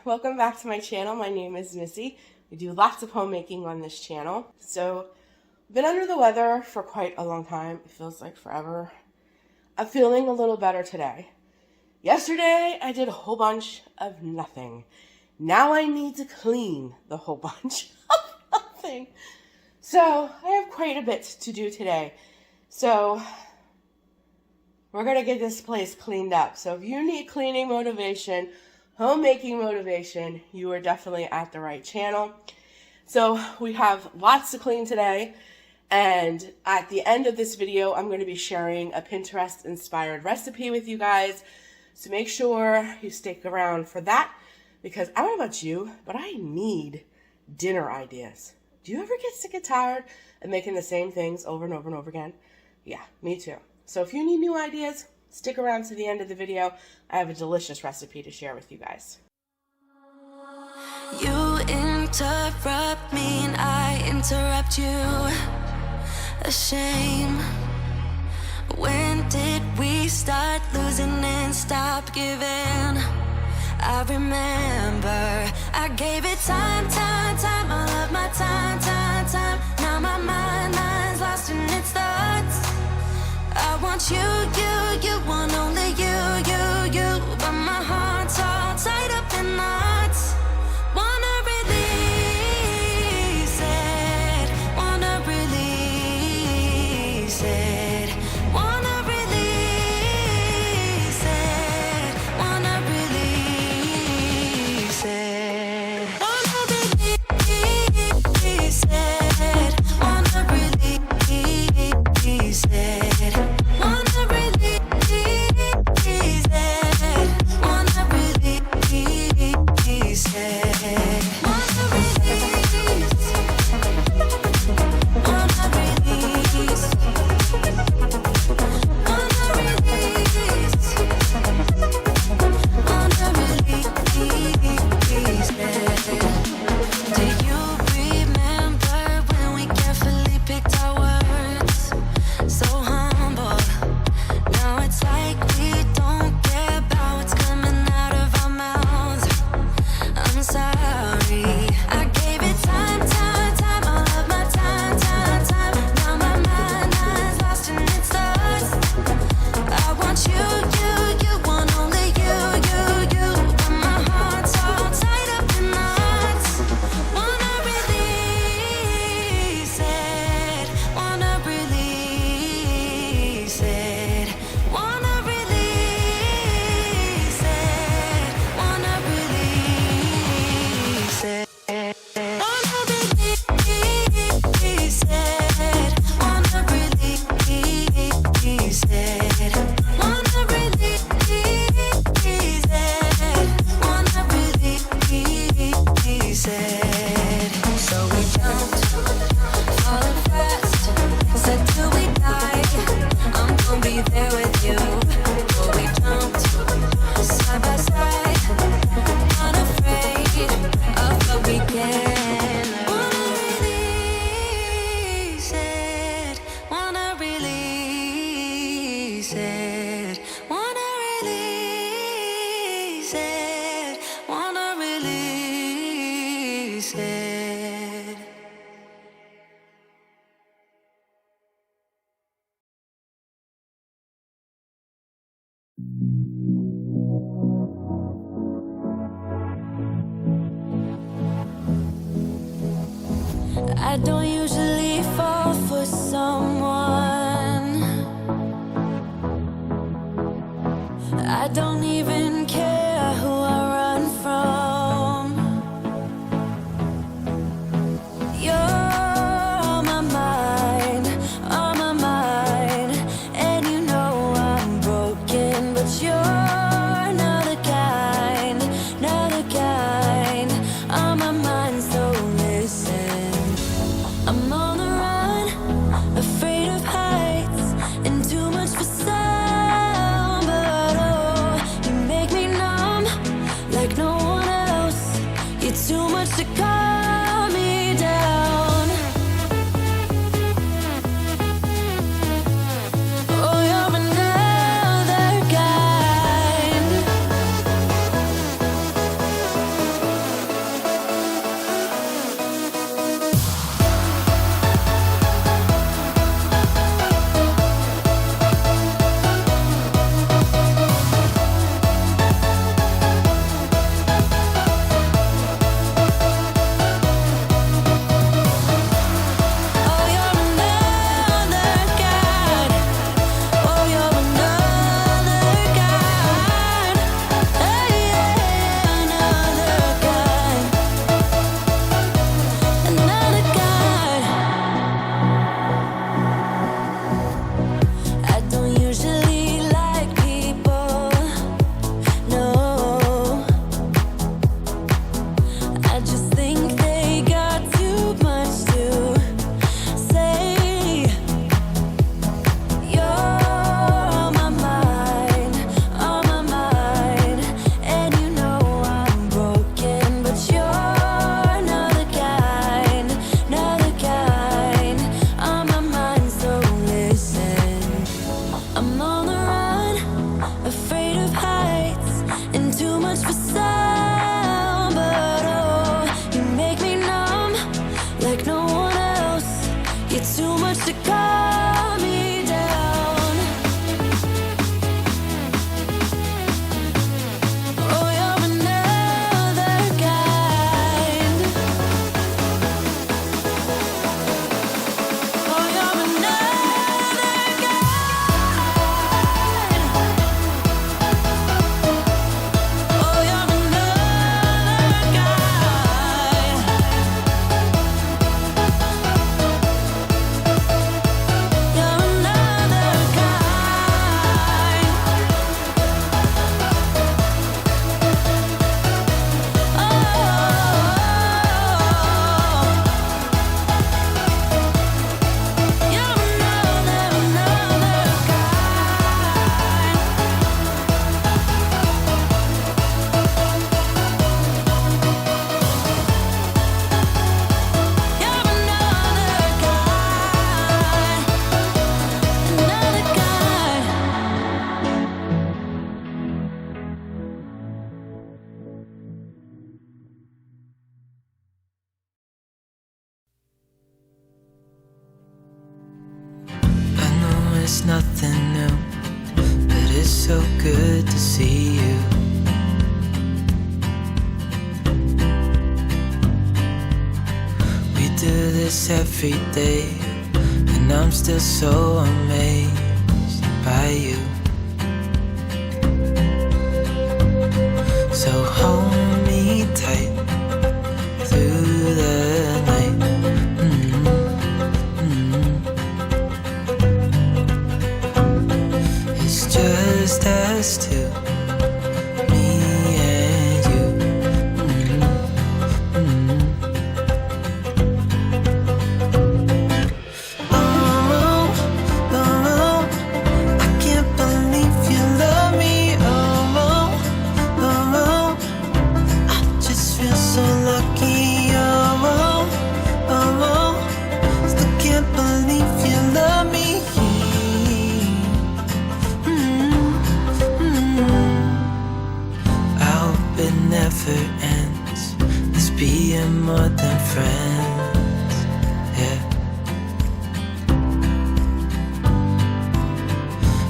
welcome back to my channel. My name is Missy. We do lots of homemaking on this channel. So, I've been under the weather for quite a long time. It feels like forever. I'm feeling a little better today. Yesterday, I did a whole bunch of nothing. Now I need to clean the whole bunch of nothing. So, I have quite a bit to do today. So, we're going to get this place cleaned up. So if you need cleaning motivation, homemaking motivation, you are definitely at the right channel. So we have lots to clean today. And at the end of this video, I'm going to be sharing a Pinterest inspired recipe with you guys. So make sure you stick around for that, because I don't know about you, but I need dinner ideas. Do you ever get sick and tired of making the same things over and over and over again? Yeah, me too. So if you need new ideas, stick around to the end of the video. I have a delicious recipe to share with you guys. You interrupt me and I interrupt you. A shame. When did we start losing and stop giving? I remember I gave it time. I love my time. Now my mind's lost in its thoughts. I want you want only you, but my heart's all tied up in knots. Wanna release it, wanna release it, wanna release it, wanna release it, wanna release it, wanna release it. I don't usually fall for someone. I don't even care who I run from. You're on my mind, and you know I'm broken, but you're not the kind, on my mind, so listen. I'm on the run, afraid of heights, and too much for sound. But oh, you make me numb like no one else. You're too much to calm me down. Oh, you're another kind. it's nothing new, but it's so good to see you. We do this every day, and I'm still so amazed by you. So hold me tight through the night. It's just us two, me and you. I can't believe you love me. I just feel so lucky. Still can't believe you love me. I hope it never ends, this being more than friends, yeah.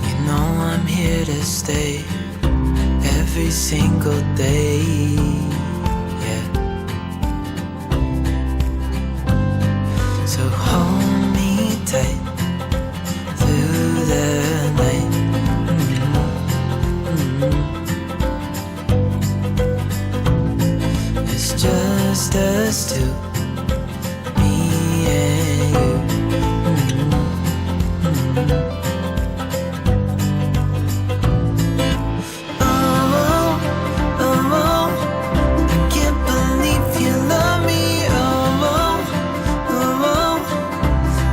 You know I'm here to stay every single day, yeah. So hold me tight through the night. It's just us two, me and you. I can't believe you love me.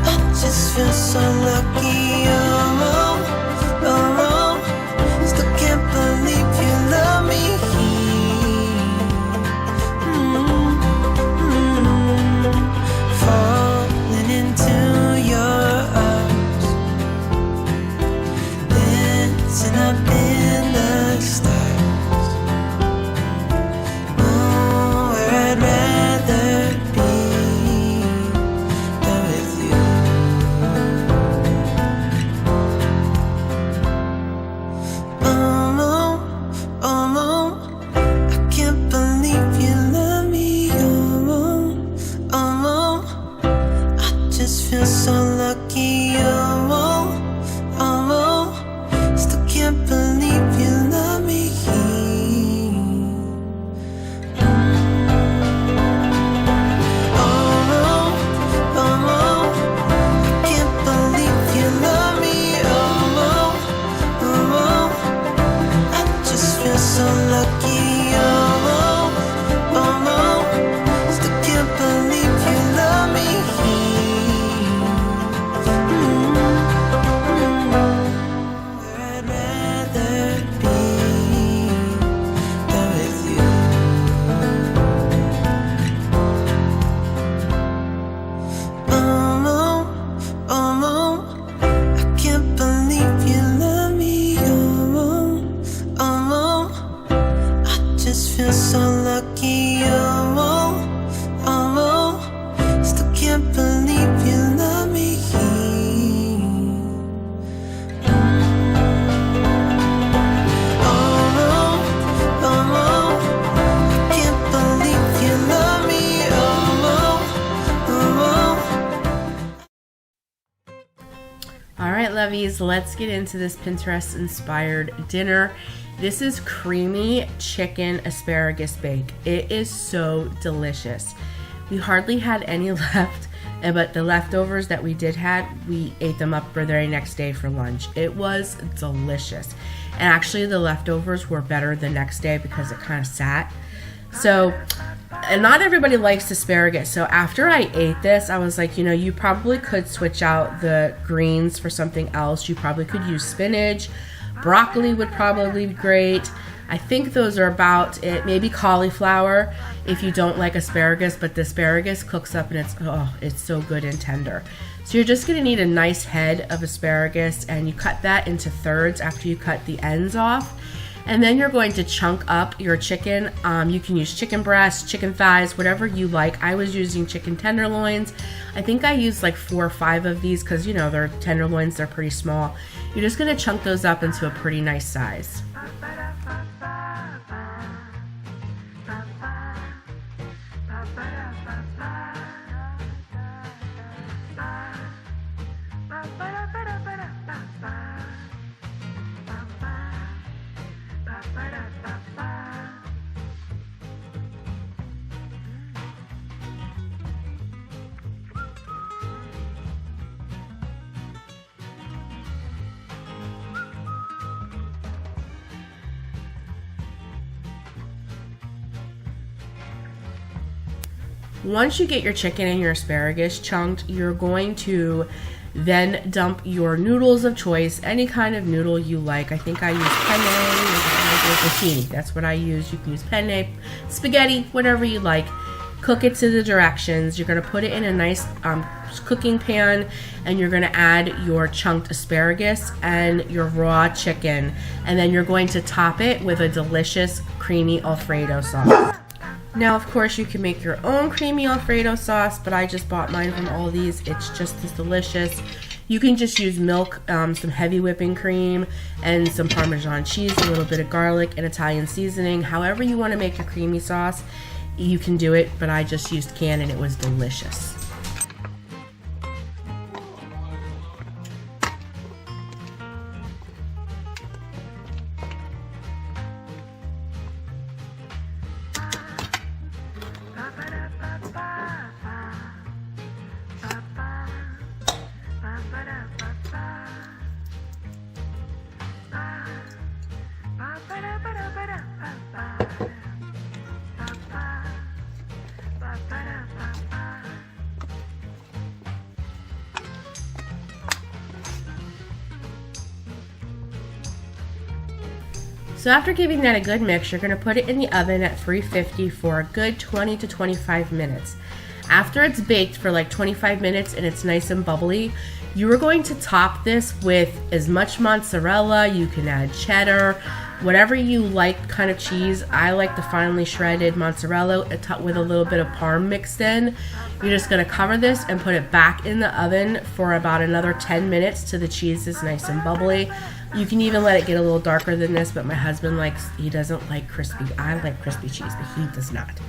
I just feel so lucky. Still can't believe you love me. Falling into your arms, dancing up in the stars. Where I'd rather be than with you. I can't believe you love me. I just feel so lucky. Still can't believe you love me. Can't believe you love me. I just feel so lucky. Still can't believe you love me. Where I'd rather be than with you. I can't believe you love me. I just feel so lucky. Still can't believe you love me. Can't believe you love me. All right, lovies, let's get into this Pinterest-inspired dinner. This is creamy chicken asparagus bake. It is so delicious. We hardly had any left, but the leftovers that we did have, we ate them up for the very next day for lunch. It was delicious. And actually the leftovers were better the next day because it kind of sat. So, and not everybody likes asparagus. So after I ate this, I was like, you probably could switch out the greens for something else. You probably could use spinach. Broccoli would probably be great. I think those are about it. Maybe cauliflower if you don't like asparagus, but the asparagus cooks up and it's so good and tender. So you're just gonna need a nice head of asparagus, and you cut that into thirds after you cut the ends off. And then you're going to chunk up your chicken. You can use chicken breasts, chicken thighs, whatever you like. I was using chicken tenderloins. I think I used like 4 or 5 of these because, you know, they're tenderloins, they're pretty small. You're just going to chunk those up into a pretty nice size. Once you get your chicken and your asparagus chunked, you're going to then dump your noodles of choice, any kind of noodle you like. I think I use penne, that's what I use. You can use penne, spaghetti, whatever you like. Cook it to the directions. You're going to put it in a nice cooking pan, and you're going to add your chunked asparagus and your raw chicken, and then you're going to top it with a delicious creamy Alfredo sauce. Now, of course, you can make your own creamy Alfredo sauce, but I just bought mine from Aldi's. It's just as delicious. You can just use milk, some heavy whipping cream, and some Parmesan cheese, a little bit of garlic, and Italian seasoning. However you want to make your creamy sauce, you can do it, but I just used canned and it was delicious. So after giving that a good mix, you're going to put it in the oven at 350 for a good 20 to 25 minutes. After it's baked for like 25 minutes and it's nice and bubbly, you are going to top this with as much mozzarella. You can add cheddar, whatever you like kind of cheese. I like the finely shredded mozzarella with a little bit of parm mixed in. You're just going to cover this and put it back in the oven for about another 10 minutes till the cheese is nice and bubbly. You can even let it get a little darker than this, but my husband he doesn't like crispy. I like crispy cheese, but he does not.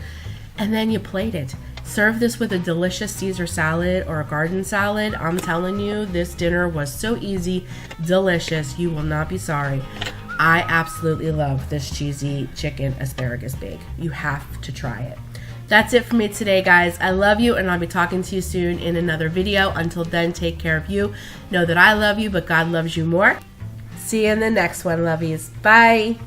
And then you plate it. Serve this with a delicious Caesar salad or a garden salad. I'm telling you, this dinner was so easy, delicious. You will not be sorry. I absolutely love this cheesy chicken asparagus bake. You have to try it. That's it for me today, guys. I love you, and I'll be talking to you soon in another video. Until then, take care of you. Know that I love you, but God loves you more. See you in the next one, lovies. Bye.